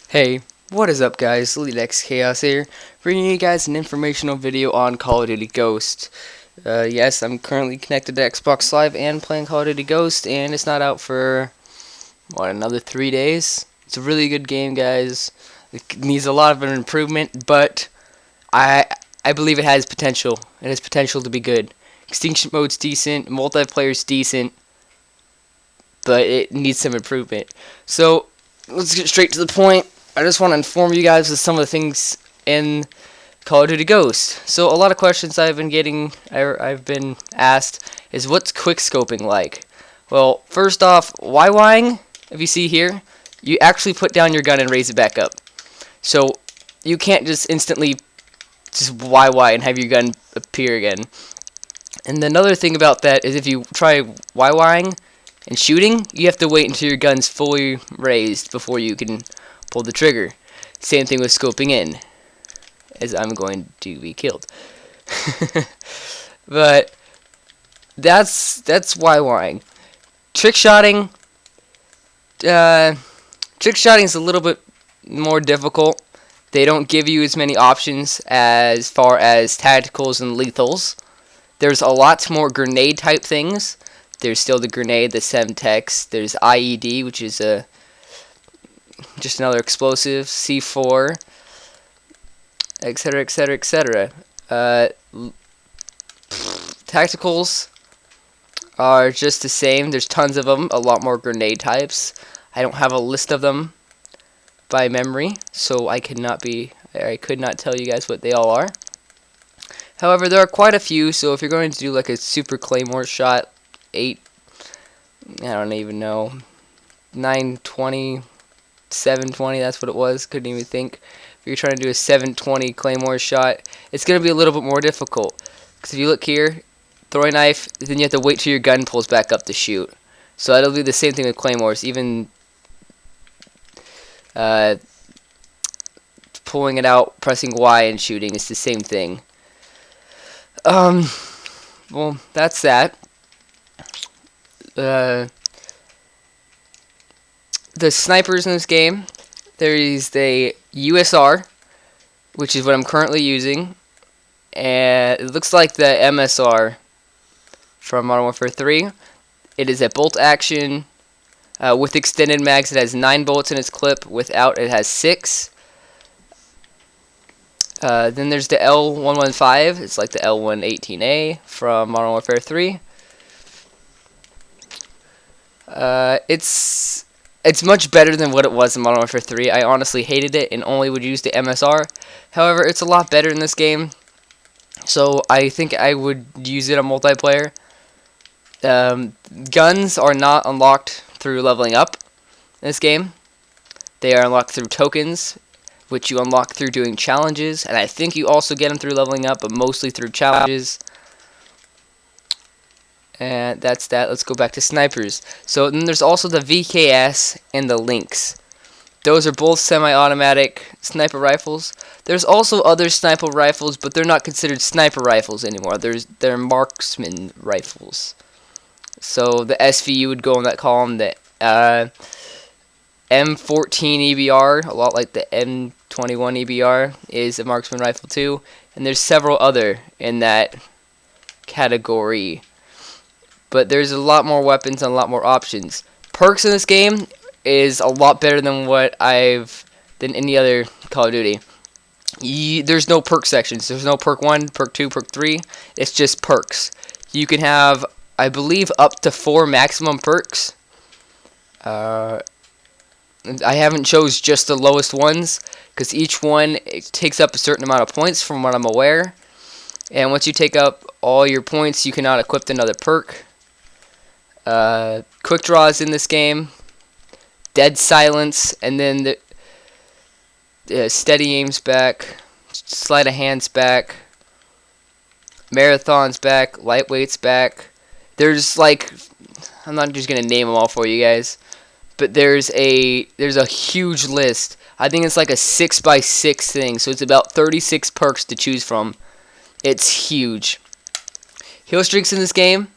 Hey, what is up guys, Elite Chaos here, bringing you guys an informational video on Call of Duty Ghost. Yes, I'm currently connected to Xbox Live and playing Call of Duty Ghost, and it's not out for, another 3 days? It's a really good game, guys. It needs a lot of an improvement, but I believe it has potential. It has potential to be good. Extinction mode's decent, multiplayer's decent, but it needs some improvement. So, let's get straight to the point. I just want to inform you guys of some of the things in Call of Duty Ghost. So a lot of questions I've been asked is, what's quickscoping like? Well, first off, YYing, if you see here, you actually put down your gun and raise it back up. So you can't just instantly just YY and have your gun appear again. And another thing about that is, if you try YYing and shooting, you have to wait until your gun's fully raised before you can pull the trigger. Same thing with scoping in, as I'm going to be killed. But that's YYing. Trickshotting. Trickshotting is a little bit more difficult. They don't give you as many options as far as tacticals and lethals. There's a lot more grenade type things. There's still the grenade, the Semtex. There's IED, which is just another explosive, C4, etc., etc., etc. Tacticals are just the same. There's tons of them, a lot more grenade types. I don't have a list of them by memory, so I could not tell you guys what they all are. However, there are quite a few, so if you're going to do like a super claymore shot, 8, I don't even know, 920, 720, that's what it was, couldn't even think. If you're trying to do a 720 claymore shot, it's going to be a little bit more difficult. Because if you look here, throw a knife, then you have to wait till your gun pulls back up to shoot. So that'll be the same thing with claymores, even pulling it out, pressing Y and shooting is the same thing. Well, that's that. The snipers in this game, there is the USR, which is what I'm currently using, and it looks like the MSR from Modern Warfare 3. It is a bolt action with extended mags. It has 9 bullets in its clip. Without, it has 6. Then there's the L115. It's like the L118A from Modern Warfare 3. It's much better than what it was in Modern Warfare 3. I honestly hated it and only would use the MSR. However, it's a lot better in this game, so I think I would use it on multiplayer. Guns are not unlocked through leveling up in this game. They are unlocked through tokens, which you unlock through doing challenges, and I think you also get them through leveling up, but mostly through challenges. And that's that. Let's go back to snipers. So then there's also the VKS and the Lynx. Those are both semi-automatic sniper rifles. There's also other sniper rifles, but they're not considered sniper rifles anymore. They're marksman rifles. So the SVU would go in that column. The M14 EBR, a lot like the M21 EBR, is a marksman rifle too. And there's several other in that category. But there's a lot more weapons and a lot more options. Perks in this game is a lot better than than any other Call of Duty. There's no perk sections. There's no perk 1, perk 2, perk 3. It's just perks. You can have, I believe, up to 4 maximum perks. I haven't chose just the lowest ones, because each one takes up a certain amount of points from what I'm aware. And once you take up all your points, you cannot equip another perk. Quick draws in this game, dead silence, and then the steady aims back, sleight of hands back, marathons back, lightweights back. There's like, I'm not just gonna name them all for you guys, but there's a huge list. I think it's like a 6x6 thing, so it's about 36 perks to choose from. It's huge. Heal streaks in this game.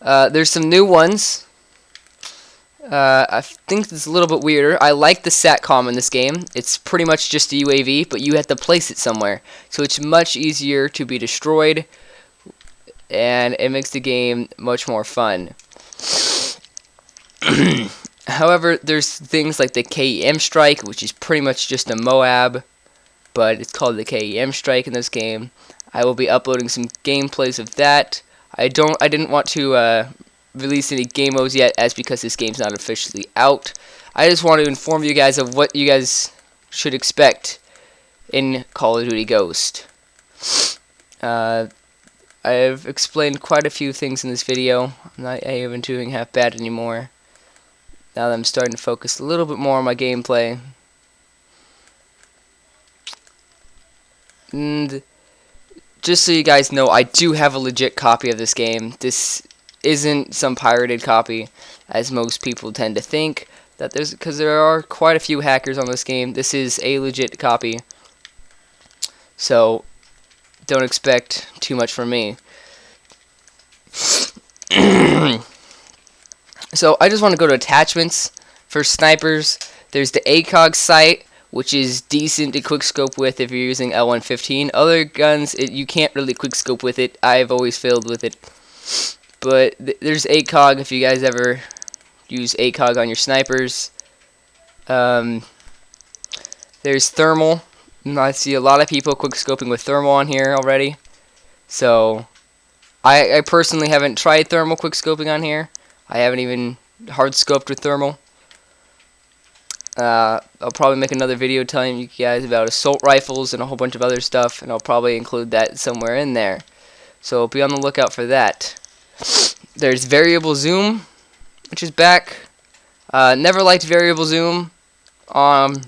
There's some new ones. I think it's a little bit weirder. I like the SATCOM in this game. It's pretty much just a UAV, but you have to place it somewhere. So it's much easier to be destroyed, and it makes the game much more fun. However, there's things like the KEM strike, which is pretty much just a Moab, but it's called the KEM strike in this game. I will be uploading some gameplays of that. I didn't want to release any game modes yet, as because this game's not officially out. I just want to inform you guys of what you guys should expect in Call of Duty Ghost. I've explained quite a few things in this video. I'm not even doing half bad anymore, now that I'm starting to focus a little bit more on my gameplay. And just so you guys know, I do have a legit copy of this game. This isn't some pirated copy, as most people tend to think that because there are quite a few hackers on this game. This is a legit copy, so don't expect too much from me. So I just want to go to attachments. For snipers, there's the ACOG sight, which is decent to quickscope with if you're using L115. Other guns, you can't really quickscope with it. I've always failed with it. But there's ACOG if you guys ever use ACOG on your snipers. There's thermal. I see a lot of people quickscoping with thermal on here already. So I personally haven't tried thermal quickscoping on here. I haven't even hard scoped with thermal. I'll probably make another video telling you guys about assault rifles and a whole bunch of other stuff, and I'll probably include that somewhere in there. So be on the lookout for that. There's variable zoom, which is back. Never liked variable zoom on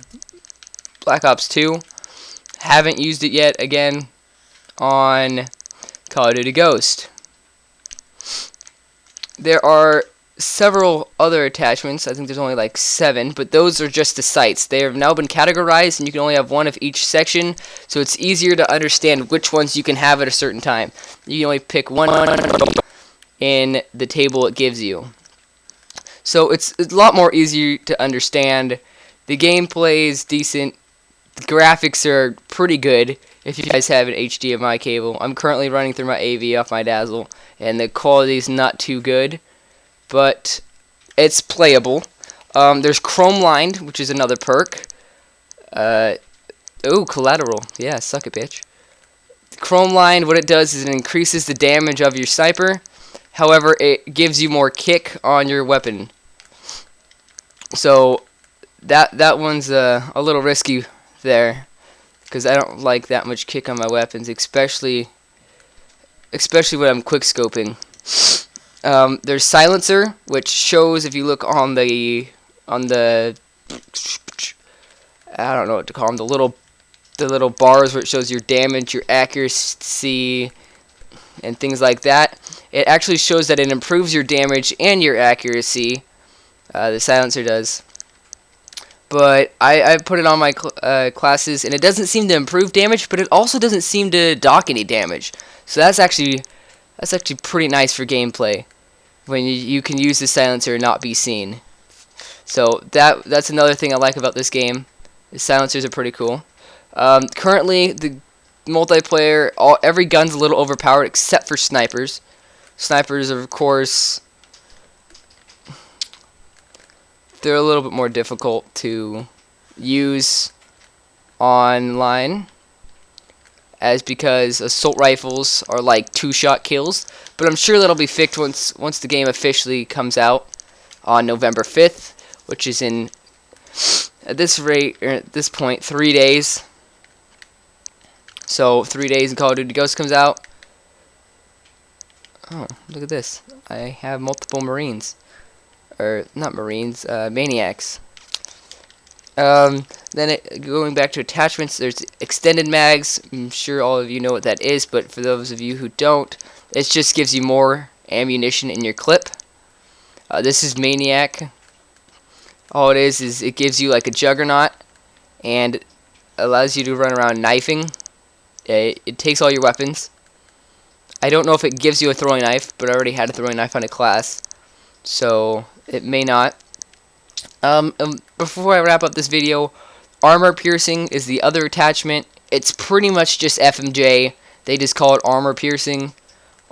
Black Ops 2. Haven't used it yet again on Call of Duty Ghost. There are several other attachments. I think there's only like 7, but those are just the sights. They have now been categorized, and you can only have one of each section, so it's easier to understand which ones you can have at a certain time. You can only pick one in the table it gives you. So it's a lot more easier to understand. The gameplay is decent. The graphics are pretty good if you guys have an HDMI cable. I'm currently running through my AV off my Dazzle, and the quality is not too good, but it's playable. There's Chrome Lined, which is another perk. Oh, Collateral. Yeah, suck it, bitch. Chrome Lined, what it does is it increases the damage of your sniper. However, it gives you more kick on your weapon. So that one's a little risky there, because I don't like that much kick on my weapons, especially when I'm quickscoping. There's Silencer, which shows, if you look on the I don't know what to call them, the little bars where it shows your damage, your accuracy, and things like that. It actually shows that it improves your damage and your accuracy. The Silencer does. But I put it on my classes, and it doesn't seem to improve damage, but it also doesn't seem to dock any damage. So that's actually pretty nice for gameplay, when you can use the Silencer and not be seen. So that's another thing I like about this game. The silencers are pretty cool. Currently, the multiplayer, every gun's a little overpowered except for snipers. Snipers, of course, they're a little bit more difficult to use online, as because assault rifles are like 2-shot kills. But I'm sure that'll be fixed once the game officially comes out on November 5th, which is in, at this point, 3 days. So 3 days and Call of Duty Ghost comes out. Oh, look at this. I have multiple Marines. Or, not Marines, Maniacs. Then going back to attachments, there's extended mags. I'm sure all of you know what that is, but for those of you who don't, it just gives you more ammunition in your clip. This is Maniac. All it is it gives you like a juggernaut, and allows you to run around knifing. It takes all your weapons. I don't know if it gives you a throwing knife, but I already had a throwing knife on a class, so it may not. Before I wrap up this video, armor piercing is the other attachment. It's pretty much just FMJ. They just call it armor piercing.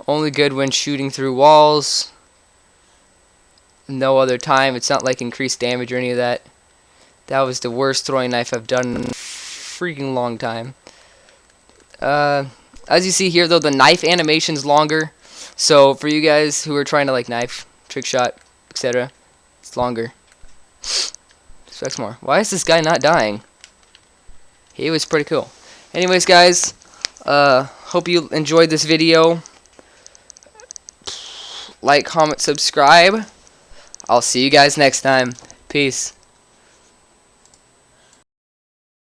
Only good when shooting through walls. No other time. It's not like increased damage or any of that. That was the worst throwing knife I've done in a freaking long time. As you see here, though, the knife animation's longer. So for you guys who are trying to like knife, trick shot, etc., it's longer. Expect more. Why is this guy not dying? He was pretty cool. Anyways, guys, hope you enjoyed this video. Like, comment, subscribe. I'll see you guys next time. Peace.